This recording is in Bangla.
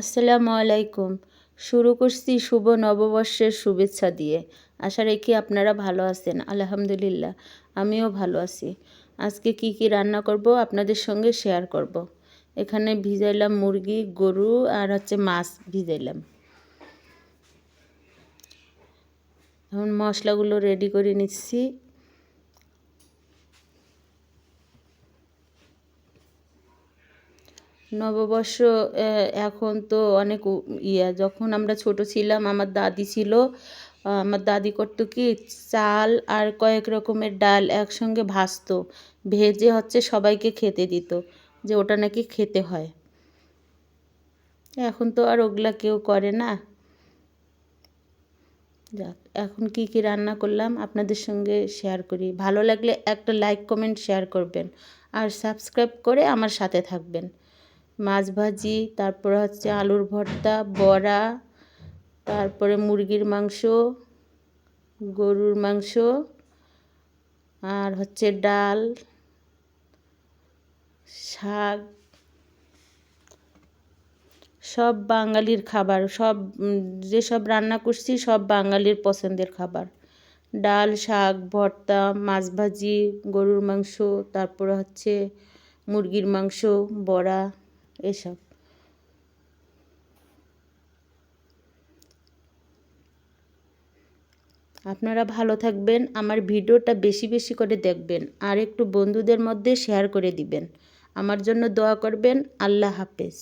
আসসালামু আলাইকুম। শুরু করছি শুভ নববর্ষের শুভেচ্ছা দিয়ে। আশা রাখি আপনারা ভালো আছেন। আলহামদুলিল্লাহ আমিও ভালো আছি। আজকে কি কি রান্না করব আপনাদের সঙ্গে শেয়ার করব। এখানে ভিজাইলাম মুরগি, গরু আর মাছ ভিজাইলাম। এখন মশলাগুলো রেডি করে নিচ্ছি। নববর্ষ এখন তো অনেক যখন আমরা ছোট ছিলাম আমার দাদি ছিল, আমার দাদি করতো কি চাল আর কয়েক রকমের ডাল একসঙ্গে ভাজতো, ভেজে সবাইকে খেতে দিত, যে ওটা নাকি খেতে হয়। এখন তো আর ওগুলা কেউ করে না। যাক, এখন কি কি রান্না করলাম আপনাদের সঙ্গে শেয়ার করি। ভালো লাগলে একটা লাইক কমেন্ট শেয়ার করবেন আর সাবস্ক্রাইব করে আমার সাথে থাকবেন। মাছ ভাজি, তারপরে আলুর ভর্তা, বড়া, তারপরে মুরগির মাংস, গরুর মাংস, আর ডাল, শাক। সব বাঙালির খাবার, যেসব রান্না করছি সব বাঙালির পছন্দের খাবার। ডাল, শাক, ভর্তা, মাছ ভাজি, গরুর মাংস, তারপরে মুরগির মাংস, বড়া, এসব। আপনারা ভালো থাকবেন, আমার ভিডিওটা বেশি বেশি করে দেখবেন আর একটু বন্ধুদের মধ্যে শেয়ার করে দিবেন। আমার জন্য দোয়া করবেন। আল্লাহ হাফেজ।